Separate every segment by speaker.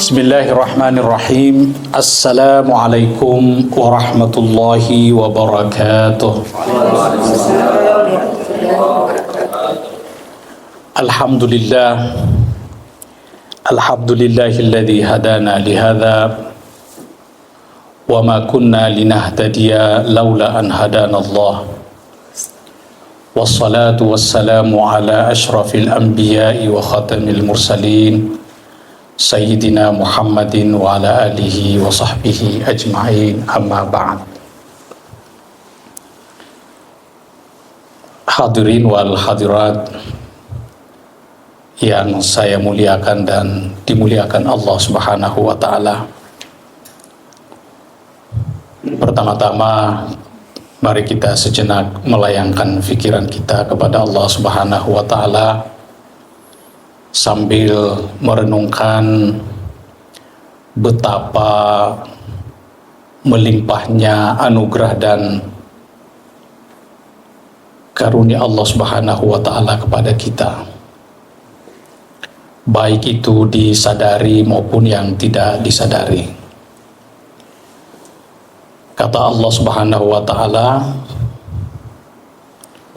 Speaker 1: Bismillahirrahmanirrahim. Assalamualaikum warahmatullahi wabarakatuh. Alhamdulillah. Alhamdulillahilladzi hadana lihadza wa ma kunna linahtadiya laula an hadana Allah. Wassalatu wassalamu ala asyrafil anbiya'i wa khatamil mursalin Sayyidina Muhammadin wa ala alihi wa sahbihi ajma'in, amma ba'd. Hadirin wal hadirat yang saya muliakan dan dimuliakan Allah Subhanahu wa ta'ala. Pertama-tama mari kita sejenak melayangkan pikiran kita kepada Allah Subhanahu wa ta'ala sambil merenungkan betapa melimpahnya anugerah dan karunia Allah Subhanahu wa ta'ala kepada kita, baik itu disadari maupun yang tidak disadari. Kata Allah Subhanahu wa ta'ala,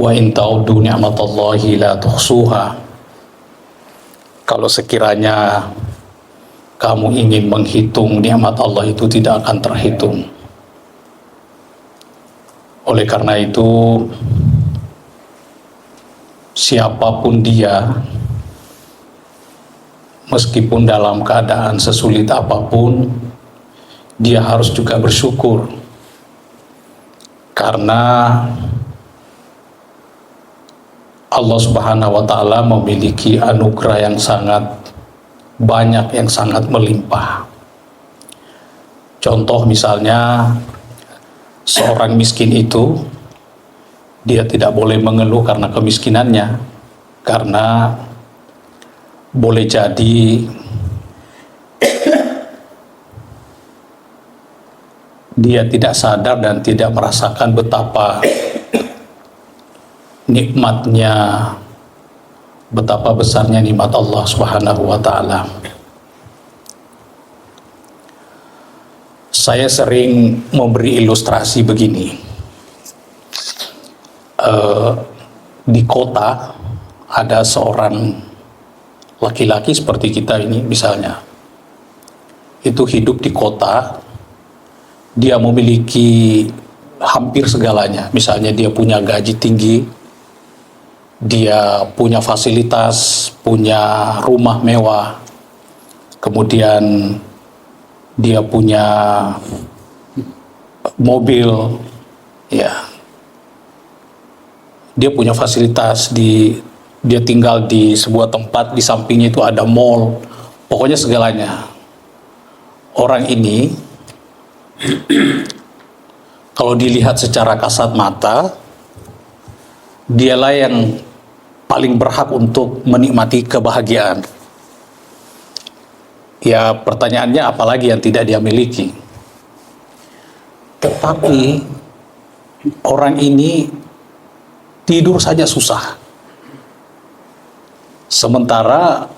Speaker 1: wa in ta'uddu ni'matallahi la tuhsuha. Kalau sekiranya kamu ingin menghitung nikmat Allah itu tidak akan terhitung. Oleh karena itu, siapapun dia, meskipun dalam keadaan sesulit apapun, dia harus juga bersyukur. Karena Allah Subhanahu wa ta'ala memiliki anugerah yang sangat banyak, yang sangat melimpah. Contoh misalnya, seorang miskin itu, dia tidak boleh mengeluh karena kemiskinannya, karena boleh jadi dia tidak sadar dan tidak merasakan betapa nikmatnya, betapa besarnya nikmat Allah Subhanahu wa ta'ala. Saya sering memberi ilustrasi begini. Di kota ada seorang laki-laki seperti kita ini misalnya. Itu hidup di kota, dia memiliki hampir segalanya. Misalnya dia punya gaji tinggi, dia punya fasilitas, punya rumah mewah, kemudian dia punya mobil, ya, dia punya fasilitas, dia tinggal di sebuah tempat, di sampingnya itu ada mall, pokoknya segalanya. Orang ini kalau dilihat secara kasat mata, dialah yang paling berhak untuk menikmati kebahagiaan. Ya, pertanyaannya apalagi yang tidak dia miliki. Tetapi orang ini tidur saja susah. Sementara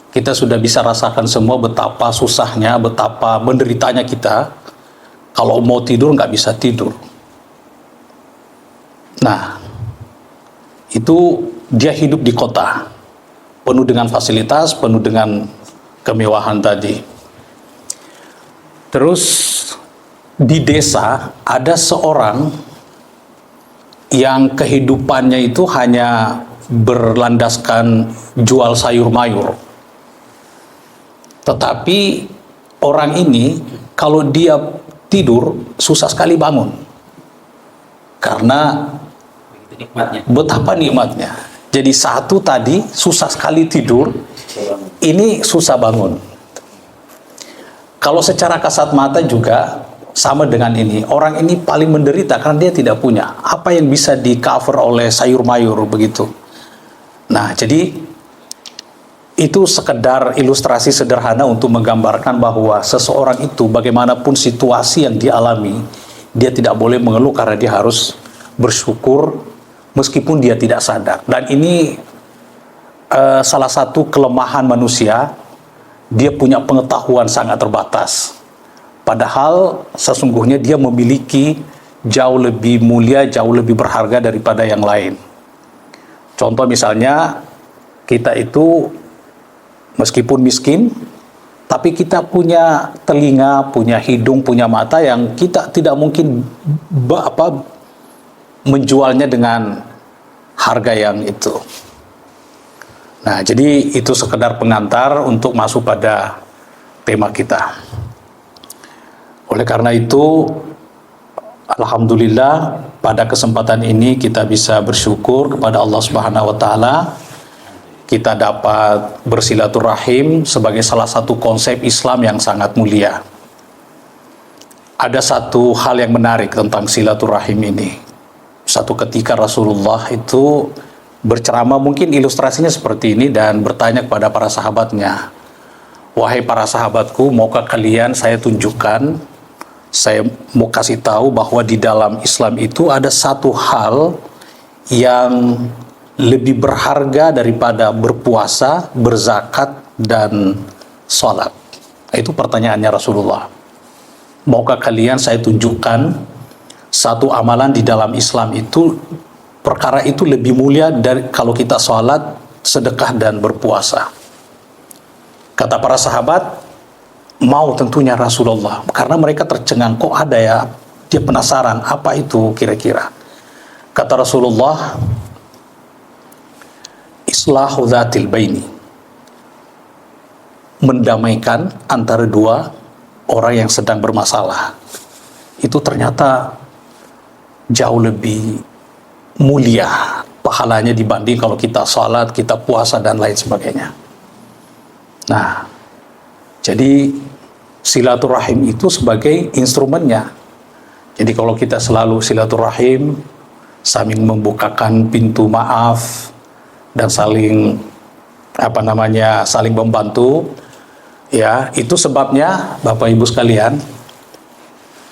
Speaker 1: kita sudah bisa rasakan semua betapa susahnya, betapa menderitanya kita kalau mau tidur nggak bisa tidur. Nah, itu dia hidup di kota, penuh dengan fasilitas, penuh dengan kemewahan tadi. Terus di desa ada seorang yang kehidupannya itu hanya berlandaskan jual sayur mayur. Tetapi orang ini kalau dia tidur susah sekali bangun. Karena betapa nikmatnya. Jadi satu tadi susah sekali tidur, ini susah bangun. Kalau secara kasat mata juga sama dengan ini. Orang ini paling menderita karena dia tidak punya. Apa yang bisa di cover oleh sayur mayur begitu. Nah, jadi itu sekedar ilustrasi sederhana untuk menggambarkan bahwa seseorang itu bagaimanapun situasi yang dialami, dia tidak boleh mengeluh karena dia harus bersyukur meskipun dia tidak sadar. Dan ini salah satu kelemahan manusia dia punya pengetahuan sangat terbatas. Padahal sesungguhnya dia memiliki jauh lebih mulia, jauh lebih berharga daripada yang lain. Contoh misalnya, kita itu meskipun miskin, tapi kita punya telinga, punya hidung, punya mata yang kita tidak mungkin menjualnya dengan harga yang itu. Nah, jadi itu sekedar pengantar untuk masuk pada tema kita. Oleh karena itu, alhamdulillah pada kesempatan ini kita bisa bersyukur kepada Allah Subhanahu wa taala. Kita dapat bersilaturahim sebagai salah satu konsep Islam yang sangat mulia. Ada satu hal yang menarik tentang silaturahim ini. Satu ketika Rasulullah itu berceramah, mungkin ilustrasinya seperti ini, dan bertanya kepada para sahabatnya, "Wahai para sahabatku, maukah kalian saya tunjukkan, saya mau kasih tahu bahwa di dalam Islam itu ada satu hal yang lebih berharga daripada berpuasa, berzakat, dan sholat." Itu pertanyaannya Rasulullah. Maukah kalian saya tunjukkan satu amalan di dalam Islam itu, perkara itu lebih mulia dari kalau kita sholat, sedekah, dan berpuasa. Kata para sahabat, mau tentunya Rasulullah. Karena mereka tercengang, kok ada ya? Dia penasaran, apa itu kira-kira? Kata Rasulullah, islahu dzatil baini. Mendamaikan antara dua orang yang sedang bermasalah. Itu ternyata jauh lebih mulia pahalanya dibanding kalau kita sholat, kita puasa, dan lain sebagainya. Nah, jadi silaturahim itu sebagai instrumennya. Jadi kalau kita selalu silaturahim, saling membukakan pintu maaf, dan saling saling membantu, ya, itu sebabnya Bapak Ibu sekalian,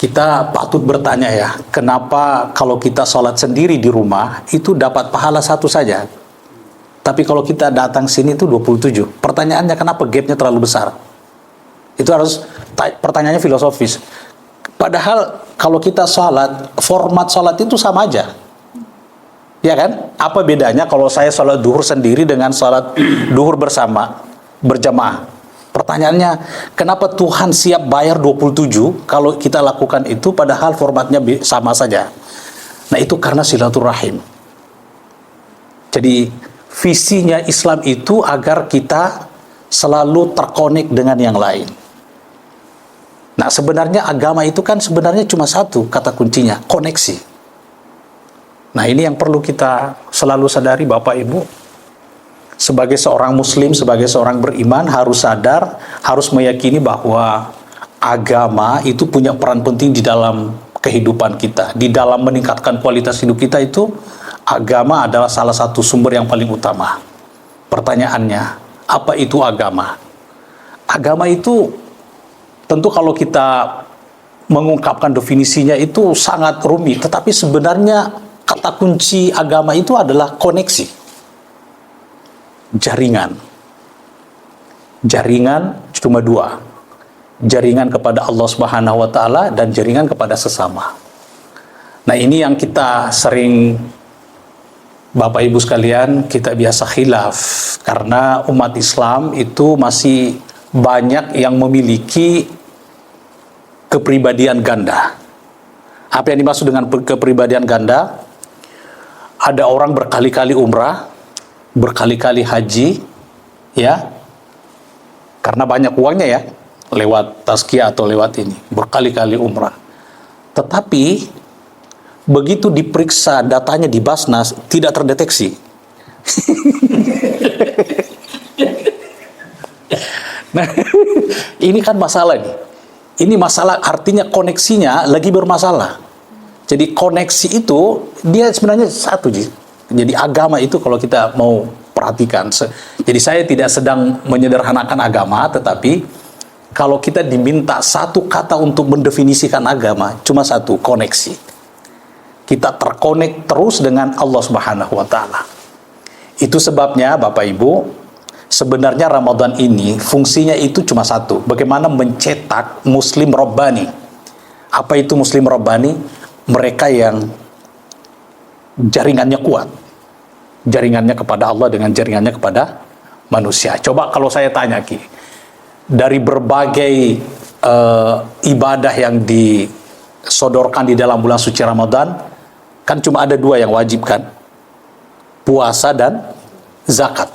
Speaker 1: kita patut bertanya ya, kenapa kalau kita sholat sendiri di rumah itu dapat pahala satu saja, tapi kalau kita datang sini itu 27. Pertanyaannya, kenapa gapnya terlalu besar? Itu harus pertanyaannya filosofis. Padahal kalau kita sholat, format sholat itu sama aja, ya kan? Apa bedanya kalau saya sholat duhur sendiri dengan sholat duhur bersama, berjamaah? Pertanyaannya, kenapa Tuhan siap bayar 27 kalau kita lakukan itu padahal formatnya sama saja? Nah, itu karena silaturahim. Jadi visinya Islam itu agar kita selalu terkonek dengan yang lain. Nah, sebenarnya agama itu kan sebenarnya cuma satu kata kuncinya, koneksi. Nah, ini yang perlu kita selalu sadari Bapak Ibu. Sebagai seorang muslim, sebagai seorang beriman, harus sadar, harus meyakini bahwa agama itu punya peran penting di dalam kehidupan kita. Di dalam meningkatkan kualitas hidup kita itu, agama adalah salah satu sumber yang paling utama. Pertanyaannya, apa itu agama? Agama itu, tentu kalau kita mengungkapkan definisinya itu sangat rumit, tetapi sebenarnya kata kunci agama itu adalah koneksi. Jaringan cuma dua, jaringan kepada Allah Subhanahu wa taala dan jaringan kepada sesama. Nah, ini yang kita sering, Bapak Ibu sekalian, kita biasa khilaf karena umat Islam itu masih banyak yang memiliki kepribadian ganda. Apa yang dimaksud dengan kepribadian ganda? Ada orang berkali-kali umrah, berkali-kali haji, ya, karena banyak uangnya ya, lewat tazkiyah atau lewat ini, berkali-kali umrah. Tetapi begitu diperiksa datanya di Basnas, tidak terdeteksi. Nah, ini kan masalah nih. Ini masalah, artinya koneksinya lagi bermasalah. Jadi koneksi itu dia sebenarnya satu. Jadi agama itu kalau kita mau perhatikan, jadi saya tidak sedang menyederhanakan agama, tetapi kalau kita diminta satu kata untuk mendefinisikan agama, cuma satu, koneksi. Kita terkonek terus dengan Allah Subhanahu wa taala. Itu sebabnya Bapak Ibu, sebenarnya Ramadan ini fungsinya itu cuma satu, bagaimana mencetak muslim robbani. Apa itu muslim robbani? Mereka yang jaringannya kuat, jaringannya kepada Allah dengan jaringannya kepada manusia. Coba kalau saya tanya Ki, dari berbagai ibadah yang disodorkan di dalam bulan suci Ramadan, kan cuma ada dua yang wajib kan, puasa dan zakat.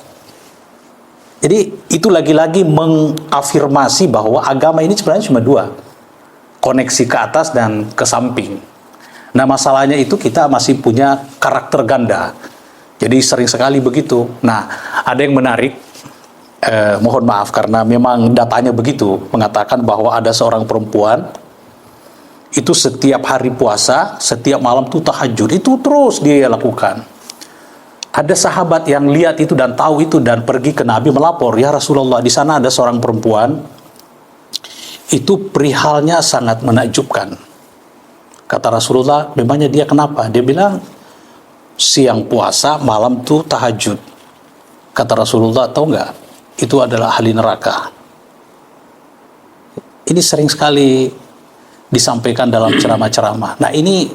Speaker 1: Jadi itu lagi-lagi mengafirmasi bahwa agama ini sebenarnya cuma dua, koneksi ke atas dan ke samping. Nah masalahnya itu kita masih punya karakter ganda, jadi sering sekali begitu. Nah ada yang menarik, mohon maaf karena memang datanya begitu, mengatakan bahwa ada seorang perempuan itu setiap hari puasa, setiap malam tuh tahajud, itu terus dia lakukan. Ada sahabat yang lihat itu dan tahu itu dan pergi ke Nabi melapor, ya Rasulullah, di sana ada seorang perempuan itu perihalnya sangat menakjubkan. Kata Rasulullah, memangnya dia kenapa? Dia bilang, siang puasa, malam tuh tahajud. Kata Rasulullah, tahu nggak? Itu adalah ahli neraka. Ini sering sekali disampaikan dalam ceramah-ceramah. Nah ini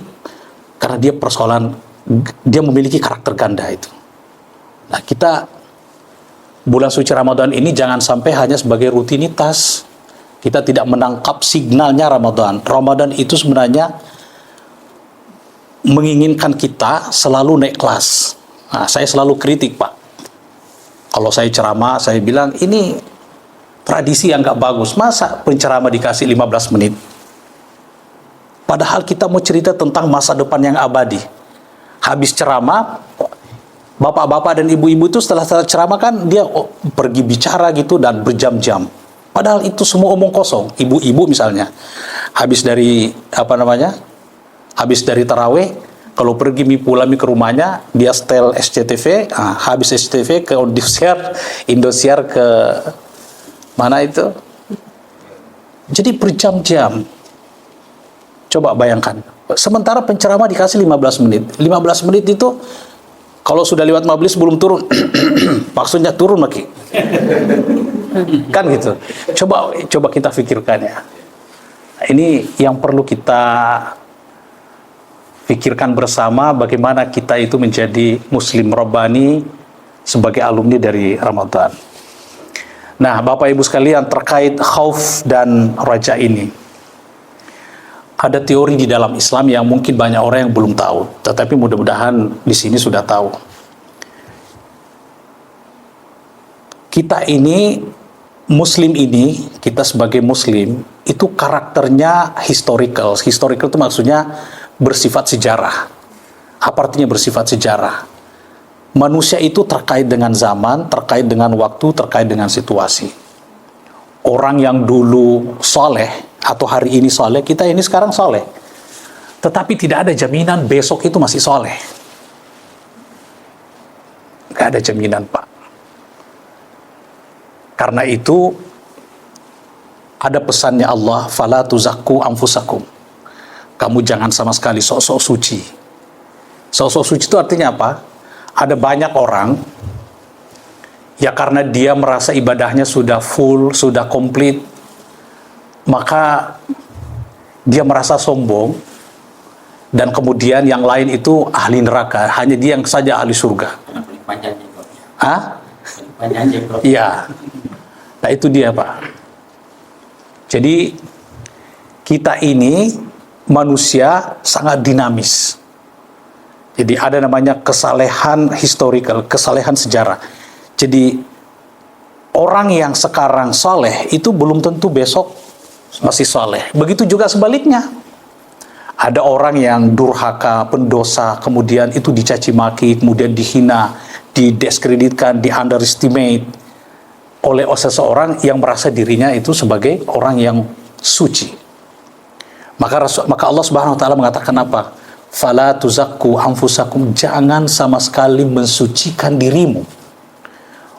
Speaker 1: karena dia persoalan, dia memiliki karakter ganda itu. Nah kita bulan suci Ramadan ini jangan sampai hanya sebagai rutinitas. Kita tidak menangkap signalnya Ramadan. Ramadan itu sebenarnya menginginkan kita selalu naik kelas. Nah, saya selalu kritik Pak. Kalau saya ceramah, saya bilang ini tradisi yang gak bagus. Masa penceramah dikasih 15 menit? Padahal kita mau cerita tentang masa depan yang abadi. Habis ceramah, bapak-bapak dan ibu-ibu itu setelah ceramah kan dia pergi bicara gitu dan berjam-jam. Padahal itu semua omong kosong. Ibu-ibu misalnya, habis dari habis dari taraweh, kalau pergi pulang ke rumahnya, dia setel SCTV, habis SCTV ke Indosiar ke mana itu? Jadi berjam-jam. Coba bayangkan. Sementara penceramah dikasih 15 menit. 15 menit itu kalau sudah lewat majlis belum turun, maksudnya turun lagi. Kan gitu. Coba kita pikirkan ya. Ini yang perlu kita pikirkan bersama, bagaimana kita itu menjadi muslim robbani sebagai alumni dari Ramadan. Nah, Bapak Ibu sekalian, terkait khauf dan raja ini, ada teori di dalam Islam yang mungkin banyak orang yang belum tahu, tetapi mudah-mudahan di sini sudah tahu. Kita ini, muslim ini, kita sebagai muslim, itu karakternya historical. Historical itu maksudnya bersifat sejarah. Apa artinya bersifat sejarah? Manusia itu terkait dengan zaman, terkait dengan waktu, terkait dengan situasi. Orang yang dulu soleh, atau hari ini soleh, kita ini sekarang soleh. Tetapi tidak ada jaminan besok itu masih soleh. Gak ada jaminan Pak. Karena itu, ada pesannya Allah, fala tuzakku anfusakum. Kamu jangan sama sekali sok-sok suci. Sok-sok suci itu artinya apa? Ada banyak orang, ya karena dia merasa ibadahnya sudah full, sudah komplit, maka dia merasa sombong, dan kemudian yang lain itu ahli neraka, hanya dia yang saja ahli surga. Hah? Iya. Nah itu dia Pak. Jadi kita ini manusia sangat dinamis. Jadi ada namanya kesalehan historical, kesalehan sejarah. Jadi orang yang sekarang soleh itu belum tentu besok masih soleh. Begitu juga sebaliknya. Ada orang yang durhaka, pendosa, kemudian itu dicaci maki, kemudian dihina, didiskreditkan, di-underestimate oleh seseorang yang merasa dirinya itu sebagai orang yang suci. Maka Allah Subhanahu wa taala mengatakan apa? Fala tuzakku anfusakum, jangan sama sekali mensucikan dirimu.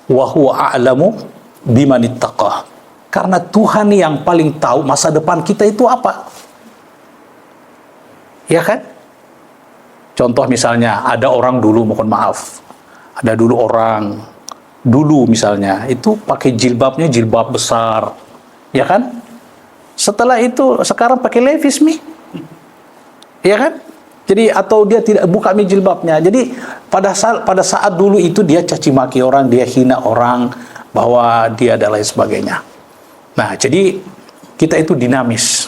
Speaker 1: Wa huwa a'lamu bimanittaqah. Karena Tuhan yang paling tahu masa depan kita itu apa. Ya kan? Contoh misalnya, ada orang dulu, mohon maaf, ada dulu orang dulu misalnya itu pakai jilbabnya jilbab besar, ya kan? Setelah itu sekarang pakai levis mi, ya kan? Jadi atau dia tidak buka mi jilbabnya. Jadi pada saat dulu itu dia caci maki orang, dia hina orang bahwa dia dan lain sebagainya. Nah, jadi kita itu dinamis.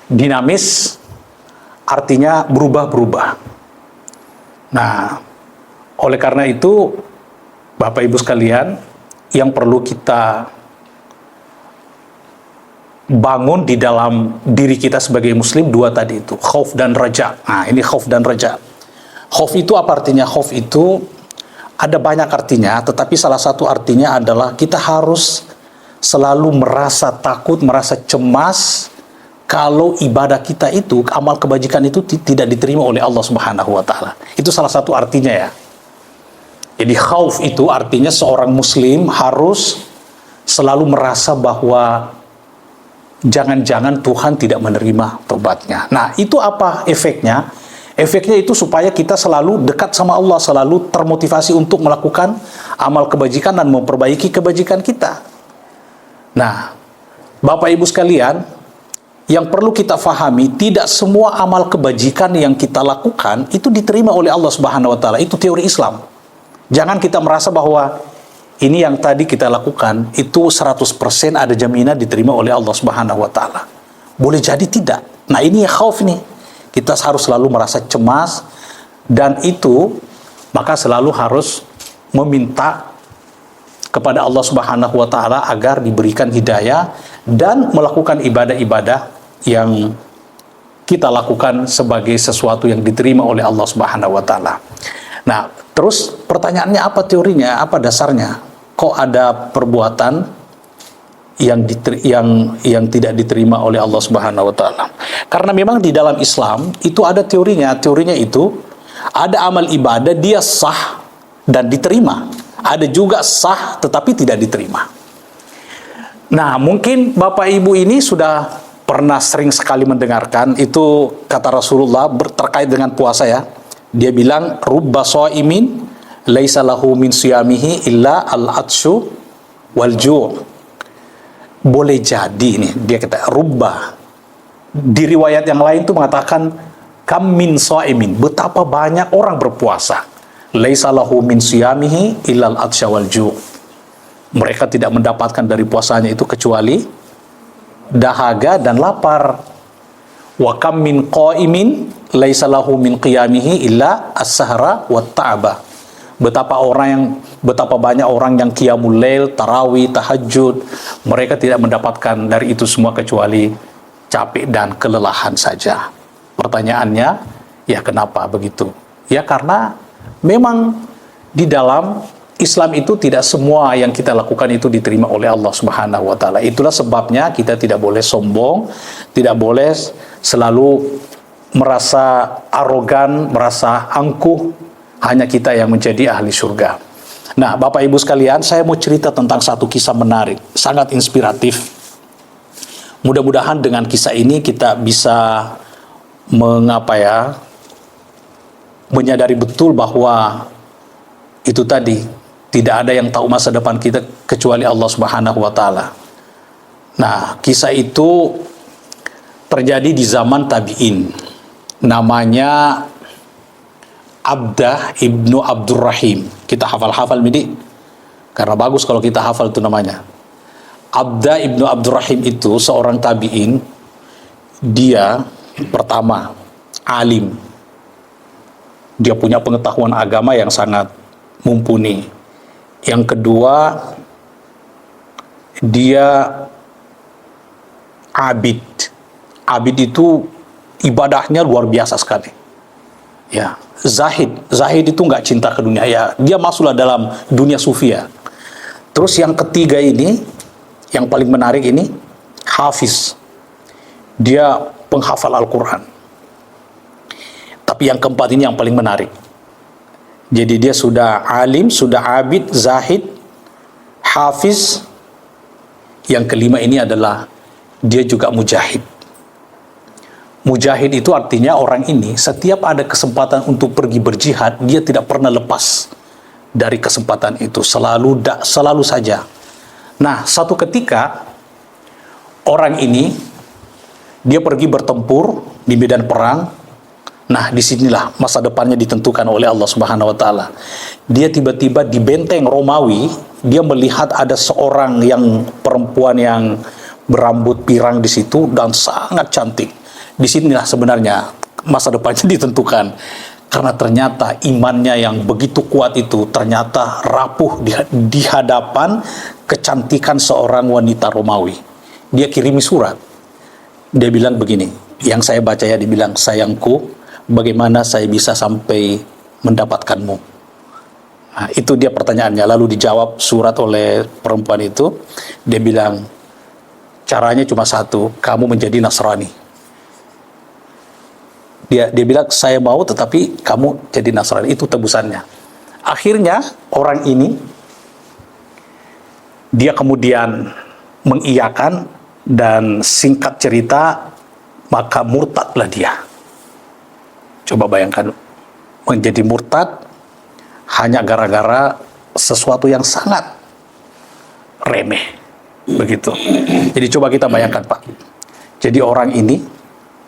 Speaker 1: Dinamis artinya berubah-berubah. Nah, oleh karena itu Bapak Ibu sekalian, yang perlu kita bangun di dalam diri kita sebagai muslim dua tadi itu, khauf dan raja. Nah, ini khauf dan raja. Khauf itu apa artinya? Khauf itu ada banyak artinya, tetapi salah satu artinya adalah kita harus selalu merasa takut, merasa cemas kalau ibadah kita itu, amal kebajikan itu tidak diterima oleh Allah Subhanahu wa taala. Itu salah satu artinya ya. Jadi khauf itu artinya seorang muslim harus selalu merasa bahwa jangan-jangan Tuhan tidak menerima tobatnya. Nah, itu apa efeknya? Efeknya itu supaya kita selalu dekat sama Allah, selalu termotivasi untuk melakukan amal kebajikan dan memperbaiki kebajikan kita. Nah, Bapak Ibu sekalian, yang perlu kita fahami, tidak semua amal kebajikan yang kita lakukan itu diterima oleh Allah Subhanahu wa taala. Itu teori Islam. Jangan kita merasa bahwa ini yang tadi kita lakukan itu 100% ada jaminan diterima oleh Allah Subhanahu wa taala. Boleh jadi tidak. Nah, ini ya khauf nih. Kita harus selalu merasa cemas, dan itu maka selalu harus meminta kepada Allah Subhanahu wa taala agar diberikan hidayah dan melakukan ibadah-ibadah yang kita lakukan sebagai sesuatu yang diterima oleh Allah Subhanahu wa taala. Nah, terus pertanyaannya apa teorinya? Apa dasarnya? Kok ada perbuatan yang tidak diterima oleh Allah Subhanahu wa taala? Karena memang di dalam Islam itu ada teorinya. Teorinya itu ada amal ibadah dia sah dan diterima. Ada juga sah tetapi tidak diterima. Nah, mungkin Bapak Ibu ini sudah pernah sering sekali mendengarkan itu kata Rasulullah terkait dengan puasa ya. Dia bilang rubba shaimin laisa lahu min siyamihi illa al-atshu wal ju'. Boleh jadi nih, dia kata rubba. Di riwayat yang lain tuh mengatakan kam min shaimin, betapa banyak orang berpuasa. Laisa lahu min siyamihi illa al-atshu wal ju'. Mereka tidak mendapatkan dari puasanya itu kecuali dahaga dan lapar. Wa kam min qaimin laisa lahu min qiyamihi illa as-sahra wat ta'aba. Betapa banyak orang yang qiyamul lail, tarawih, tahajud, mereka tidak mendapatkan dari itu semua kecuali capek dan kelelahan saja. Pertanyaannya, ya kenapa begitu? Ya karena memang di dalam Islam itu tidak semua yang kita lakukan itu diterima oleh Allah Subhanahu wa taala. Itulah sebabnya kita tidak boleh sombong, tidak boleh selalu merasa arogan, merasa angkuh, hanya kita yang menjadi ahli surga. Nah, Bapak Ibu sekalian, saya mau cerita tentang satu kisah menarik, sangat inspiratif. Mudah-mudahan dengan kisah ini kita bisa menyadari betul bahwa itu tadi, tidak ada yang tahu masa depan kita kecuali Allah Subhanahu wa taala. Nah, kisah itu terjadi di zaman tabi'in. Namanya Abdah ibnu Abdurrahim. Kita hafal-hafal ini karena bagus kalau kita hafal itu namanya. Abdah ibnu Abdurrahim itu seorang tabi'in. Dia pertama alim. Dia punya pengetahuan agama yang sangat mumpuni. Yang kedua, dia abid. Abid itu ibadahnya luar biasa sekali. Ya, Zahid itu nggak cinta ke dunia. Ya, dia masuklah dalam dunia sufi ya. Terus yang ketiga ini, yang paling menarik ini, Hafiz. Dia penghafal Al-Quran. Tapi yang keempat ini yang paling menarik. Jadi dia sudah alim, sudah abid, zahid, hafiz. Yang kelima ini adalah dia juga mujahid. Mujahid itu artinya orang ini setiap ada kesempatan untuk pergi berjihad, dia tidak pernah lepas dari kesempatan itu, selalu saja. Nah, satu ketika orang ini dia pergi bertempur di medan perang. Nah, disinilah masa depannya ditentukan oleh Allah Subhanahu Wa Taala. Dia tiba-tiba di benteng Romawi, dia melihat ada seorang perempuan yang berambut pirang di situ dan sangat cantik. Disinilah sebenarnya masa depannya ditentukan. Karena ternyata imannya yang begitu kuat itu ternyata rapuh di hadapan kecantikan seorang wanita Romawi. Dia kirimi surat. Dia bilang begini, yang saya baca ya, dibilang, sayangku, bagaimana saya bisa sampai mendapatkanmu? Nah, itu dia pertanyaannya. Lalu dijawab surat oleh perempuan itu. Dia bilang, caranya cuma satu, kamu menjadi Nasrani. Dia bilang, saya mau tetapi kamu jadi Nasrani, itu tebusannya. Akhirnya orang ini dia kemudian mengiyakan, dan singkat cerita maka murtadlah dia. Coba bayangkan, menjadi murtad hanya gara-gara sesuatu yang sangat remeh begitu. Jadi coba kita bayangkan, Pak. Jadi orang ini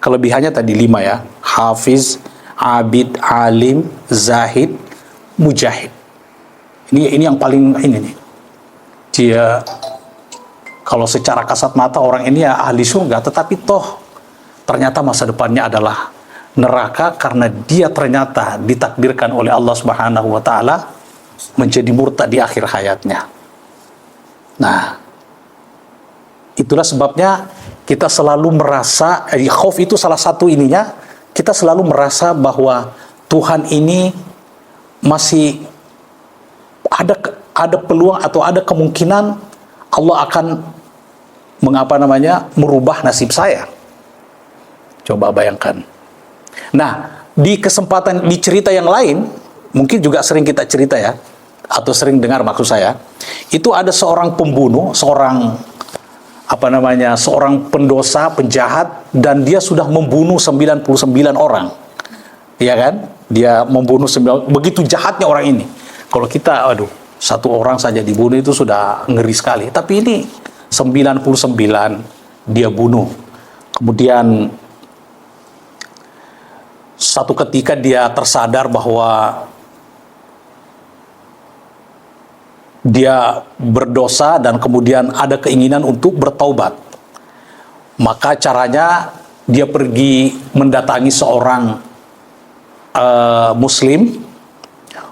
Speaker 1: kelebihannya tadi 5 ya, hafiz, abid, alim, zahid, mujahid. Ini yang paling ini nih. Dia kalau secara kasat mata orang ini ya ahli surga, tetapi toh ternyata masa depannya adalah neraka karena dia ternyata ditakdirkan oleh Allah Subhanahu Wa Taala menjadi murtad di akhir hayatnya. Nah, itulah sebabnya kita selalu merasa, khauf itu salah satu ininya, kita selalu merasa bahwa Tuhan ini masih ada peluang atau ada kemungkinan Allah akan merubah nasib saya. Coba bayangkan. Nah, di cerita yang lain, mungkin juga sering kita cerita ya, atau sering dengar maksud saya, itu ada seorang pembunuh, seorang pendosa, penjahat, dan dia sudah membunuh 99 orang. Iya kan? Dia membunuh 9, begitu jahatnya orang ini. Kalau kita, satu orang saja dibunuh itu sudah ngeri sekali. Tapi ini 99 dia bunuh. Kemudian satu ketika dia tersadar bahwa dia berdosa dan kemudian ada keinginan untuk bertaubat. Maka caranya dia pergi mendatangi seorang muslim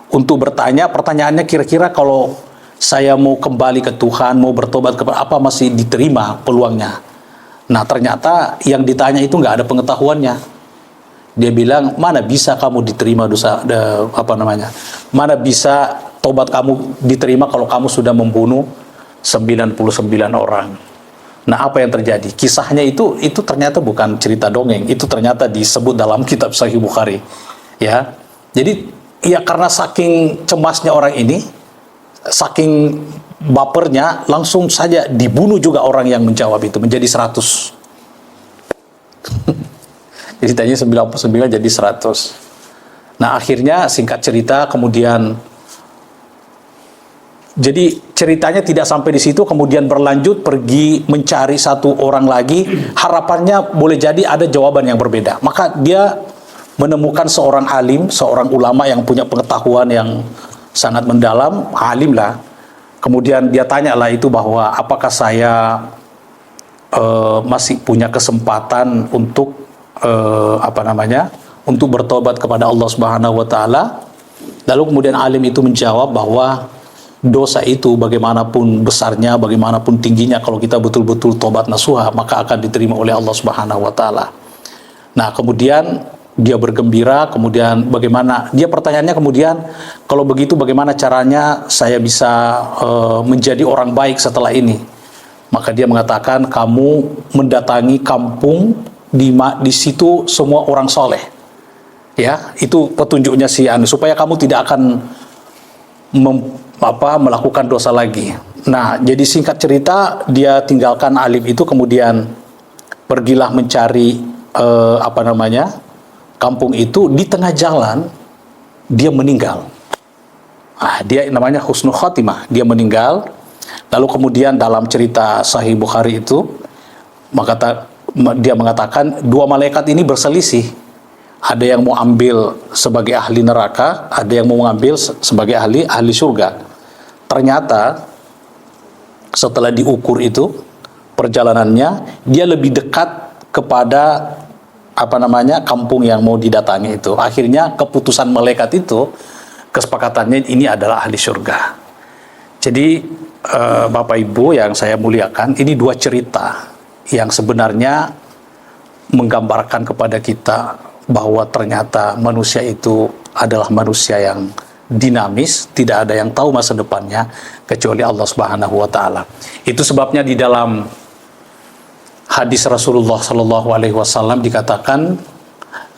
Speaker 1: untuk bertanya, pertanyaannya kira-kira kalau saya mau kembali ke Tuhan, mau bertobat, apa masih diterima peluangnya? Nah, ternyata yang ditanya itu nggak ada pengetahuannya. Dia bilang, mana bisa kamu diterima mana bisa tobat kamu diterima kalau kamu sudah membunuh 99 orang. Nah, apa yang terjadi? Kisahnya itu ternyata bukan cerita dongeng, itu ternyata disebut dalam kitab Sahih Bukhari. Ya. Jadi, ya karena saking cemasnya orang ini, saking bapernya, langsung saja dibunuh juga orang yang menjawab itu, menjadi 100. Jadi tadinya 99 jadi 100. Nah, akhirnya singkat cerita kemudian, jadi ceritanya tidak sampai di situ, kemudian berlanjut pergi mencari satu orang lagi, harapannya boleh jadi ada jawaban yang berbeda. Maka dia menemukan seorang alim, seorang ulama yang punya pengetahuan yang sangat mendalam, alim lah. Kemudian dia tanyalah itu bahwa apakah saya masih punya kesempatan untuk untuk bertobat kepada Allah Subhanahu Wa Taala. Lalu kemudian alim itu menjawab bahwa dosa itu bagaimanapun besarnya, bagaimanapun tingginya, kalau kita betul-betul tobat nasuha, maka akan diterima oleh Allah Subhanahu Wa Taala. Nah, kemudian dia bergembira, kemudian bagaimana, dia pertanyaannya kemudian, kalau begitu bagaimana caranya saya bisa menjadi orang baik setelah ini? Maka dia mengatakan, kamu mendatangi kampung di situ semua orang soleh. Ya, itu petunjuknya supaya kamu tidak akan melakukan dosa lagi. Nah, jadi singkat cerita, dia tinggalkan alim itu, kemudian pergilah mencari kampung itu. Di tengah jalan dia meninggal. Dia namanya husnul khotimah, dia meninggal. Lalu kemudian dalam cerita Sahih Bukhari itu dia mengatakan dua malaikat ini berselisih. Ada yang mau ambil sebagai ahli neraka, ada yang mau mengambil sebagai ahli surga. Ternyata setelah diukur itu perjalanannya, dia lebih dekat kepada kampung yang mau didatangi itu. Akhirnya keputusan malaikat itu, kesepakatannya ini adalah ahli surga. Jadi Bapak Ibu yang saya muliakan, ini dua cerita yang sebenarnya menggambarkan kepada kita bahwa ternyata manusia itu adalah manusia yang dinamis, tidak ada yang tahu masa depannya kecuali Allah Subhanahu wa taala. Itu sebabnya di dalam hadis Rasulullah sallallahu alaihi wasallam dikatakan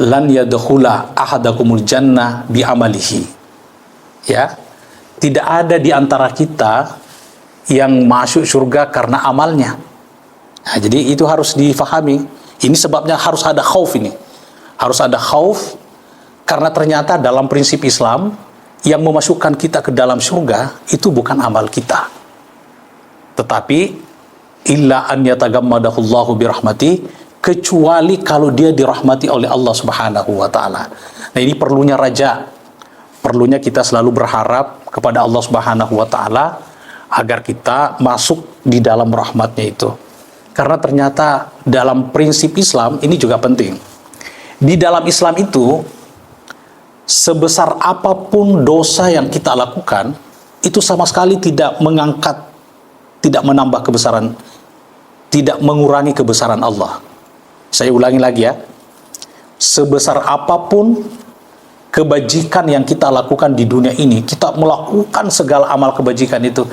Speaker 1: lan yadkhula ahadakumul jannah bi amalihi. Ya. Tidak ada di antara kita yang masuk surga karena amalnya. Nah, jadi itu harus difahami. Ini sebabnya harus ada khauf ini. Harus ada khauf karena ternyata dalam prinsip Islam yang memasukkan kita ke dalam surga itu bukan amal kita, tetapi illa an yatagammadahullahu birahmati, kecuali kalau dia dirahmati oleh Allah Subhanahu wa taala. Nah, ini perlunya perlunya kita selalu berharap kepada Allah Subhanahu wa taala agar kita masuk di dalam rahmatnya itu. Karena ternyata dalam prinsip Islam ini juga penting. Di dalam Islam itu sebesar apapun dosa yang kita lakukan, itu sama sekali tidak mengangkat, tidak menambah kebesaran, tidak mengurangi kebesaran Allah. Saya ulangi lagi ya. Sebesar apapun kebajikan yang kita lakukan di dunia ini, kita melakukan segala amal kebajikan itu,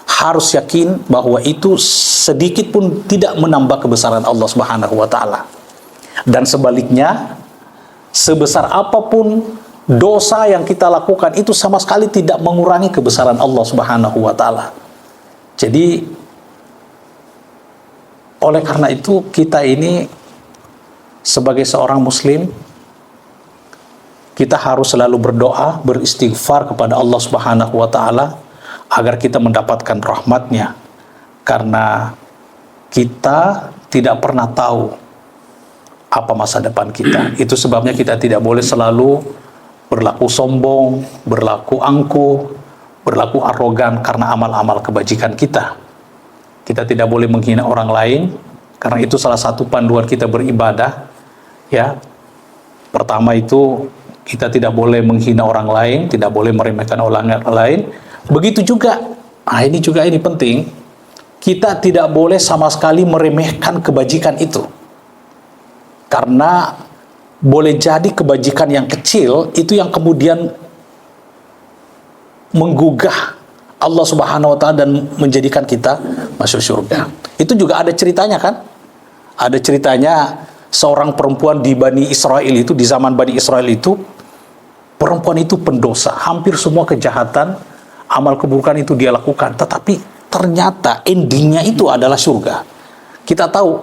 Speaker 1: harus yakin bahwa itu sedikit pun tidak menambah kebesaran Allah Subhanahu wa taala. Dan sebaliknya, sebesar apapun dosa yang kita lakukan itu sama sekali tidak mengurangi kebesaran Allah Subhanahu wa taala. Jadi oleh karena itu kita ini sebagai seorang muslim, kita harus selalu berdoa, beristighfar kepada Allah Subhanahu wa taala agar kita mendapatkan rahmatnya. Karena kita tidak pernah tahu apa masa depan kita. Itu sebabnya kita tidak boleh selalu berlaku sombong, berlaku angkuh, berlaku arogan karena amal-amal kebajikan kita. Kita tidak boleh menghina orang lain, karena itu salah satu panduan kita beribadah. Ya, pertama itu kita tidak boleh menghina orang lain, tidak boleh meremehkan orang lain. Begitu juga, ini penting, kita tidak boleh sama sekali meremehkan kebajikan itu. Karena boleh jadi kebajikan yang kecil itu yang kemudian menggugah Allah Subhanahu wa taala dan menjadikan kita masuk surga. Itu juga ada ceritanya kan? Ada ceritanya seorang perempuan di Bani Israel itu, di zaman Bani Israel itu, perempuan itu pendosa, hampir semua kejahatan, amal keburukan itu dia lakukan, tetapi ternyata endingnya itu adalah surga. Kita tahu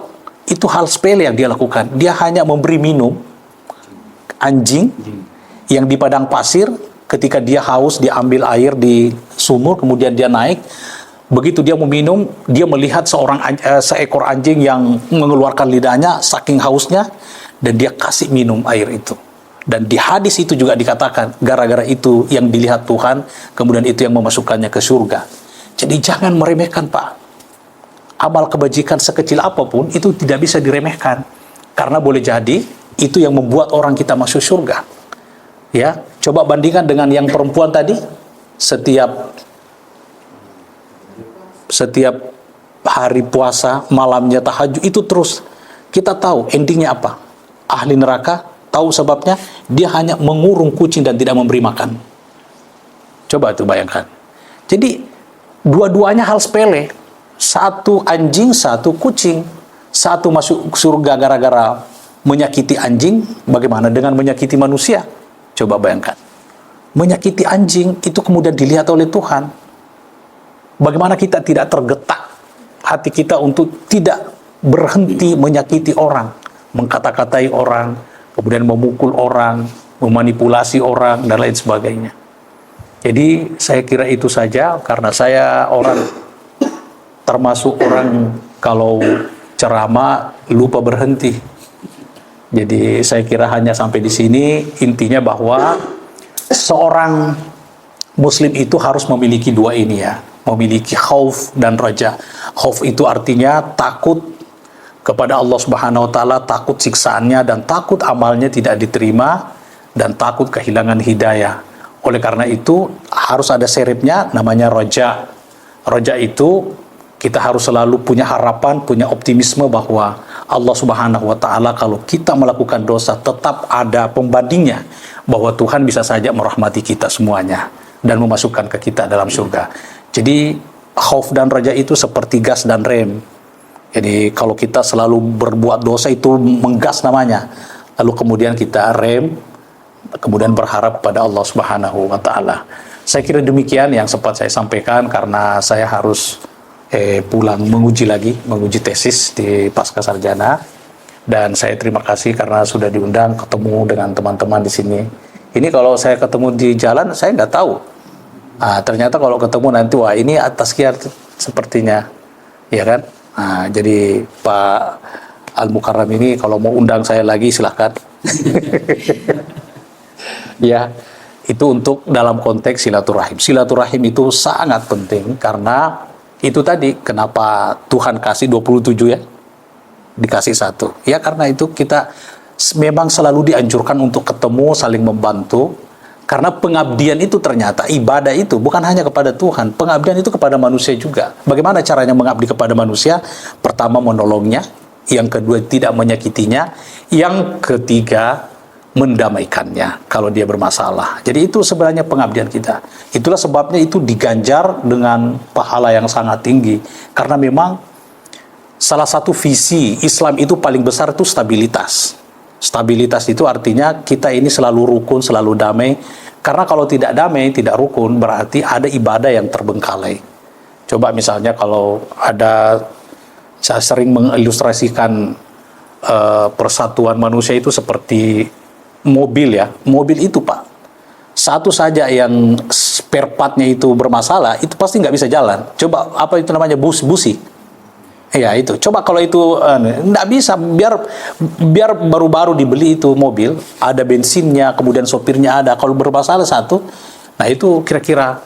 Speaker 1: itu hal sepele yang dia lakukan. Dia hanya memberi minum anjing yang di padang pasir. Ketika dia haus, dia ambil air di sumur, kemudian dia naik. Begitu dia meminum, dia melihat seekor anjing yang mengeluarkan lidahnya saking hausnya, dan dia kasih minum air itu. Dan di hadis itu juga dikatakan, gara-gara itu yang dilihat Tuhan, kemudian itu yang memasukkannya ke surga. Jadi jangan meremehkan, Pak. Amal kebajikan sekecil apapun itu tidak bisa diremehkan, karena boleh jadi itu yang membuat orang kita masuk surga. Ya, coba bandingkan dengan yang perempuan tadi, setiap hari puasa, malamnya tahajud, itu terus. Kita tahu endingnya apa? Ahli neraka, tahu sebabnya, dia hanya mengurung kucing dan tidak memberi makan. Coba itu bayangkan. Jadi dua-duanya hal sepele. Satu anjing, satu kucing. Satu masuk surga gara-gara menyakiti anjing, bagaimana dengan menyakiti manusia? Coba bayangkan. Menyakiti anjing itu kemudian dilihat oleh Tuhan. Bagaimana kita tidak tergetak hati kita untuk tidak berhenti menyakiti orang, mengkata-katai orang, kemudian memukul orang, memanipulasi orang, dan lain sebagainya. Jadi saya kira itu saja, karena saya termasuk orang kalau ceramah lupa berhenti. Jadi saya kira hanya sampai di sini. Intinya bahwa seorang Muslim itu harus memiliki dua ini ya, memiliki khauf dan raja. Khauf itu artinya takut kepada Allah Subhanahu wa taala, takut siksaannya dan takut amalnya tidak diterima dan takut kehilangan hidayah. Oleh karena itu harus ada serepnya namanya raja. Raja itu kita harus selalu punya harapan, punya optimisme bahwa Allah Subhanahu wa taala kalau kita melakukan dosa tetap ada pembandingnya, bahwa Tuhan bisa saja merahmati kita semuanya dan memasukkan ke kita dalam surga. Jadi khauf dan raja itu seperti gas dan rem. Jadi kalau kita selalu berbuat dosa itu menggas namanya, lalu kemudian kita rem, kemudian berharap pada Allah Subhanahu wa taala. Saya kira demikian yang sempat saya sampaikan, karena saya harus pulang menguji tesis di pasca sarjana. Dan saya terima kasih karena sudah diundang ketemu dengan teman-teman di sini. Ini kalau saya ketemu di jalan saya nggak tahu. Ternyata kalau ketemu nanti, wah ini atas kiar sepertinya, ya kan? Jadi Pak Al-Mukarram ini kalau mau undang saya lagi silahkan. Ya, itu untuk dalam konteks silaturahim. Silaturahim itu sangat penting, karena itu tadi kenapa Tuhan kasih 27 ya, dikasih satu. Ya karena itu kita memang selalu dianjurkan untuk ketemu, saling membantu. Karena pengabdian itu ternyata, ibadah itu bukan hanya kepada Tuhan, pengabdian itu kepada manusia juga. Bagaimana caranya mengabdi kepada manusia? Pertama menolongnya, yang kedua tidak menyakitinya, yang ketiga mendamaikannya kalau dia bermasalah. Jadi itu sebenarnya pengabdian kita. Itulah sebabnya itu diganjar dengan pahala yang sangat tinggi. Karena memang salah satu visi Islam itu paling besar itu stabilitas. Stabilitas itu artinya kita ini selalu rukun, selalu damai. Karena kalau tidak damai, tidak rukun, berarti ada ibadah yang terbengkalai. Coba misalnya kalau saya sering mengilustrasikan persatuan manusia itu seperti mobil ya. Mobil itu Pak, satu saja yang spare partnya itu bermasalah, itu pasti nggak bisa jalan. Coba apa itu namanya, busi. Ya itu. Coba kalau itu nggak bisa, biar baru-baru dibeli itu mobil, ada bensinnya, kemudian sopirnya ada. Kalau bermasalah satu, nah itu kira-kira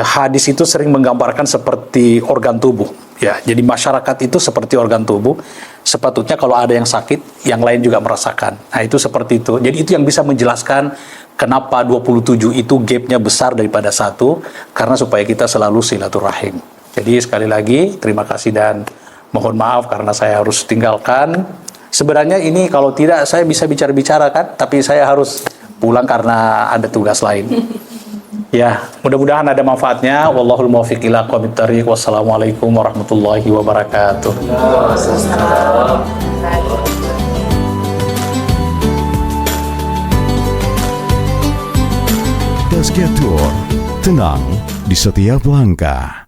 Speaker 1: hadis itu sering menggambarkan seperti organ tubuh. Ya, jadi masyarakat itu seperti organ tubuh. Sepatutnya kalau ada yang sakit, yang lain juga merasakan. Nah itu seperti itu. Jadi itu yang bisa menjelaskan kenapa 27 itu gapnya besar daripada satu, karena supaya kita selalu silaturahim. Jadi sekali lagi terima kasih dan mohon maaf karena saya harus tinggalkan. Sebenarnya ini kalau tidak saya bisa bicara-bicara kan, tapi saya harus pulang karena ada tugas lain. Ya, mudah-mudahan ada manfaatnya. Wallahul muwaffiq ila aqwamit thariq. Wassalamualaikum warahmatullahi wabarakatuh.
Speaker 2: Tazkiyah Tour, tenang di setiap langkah.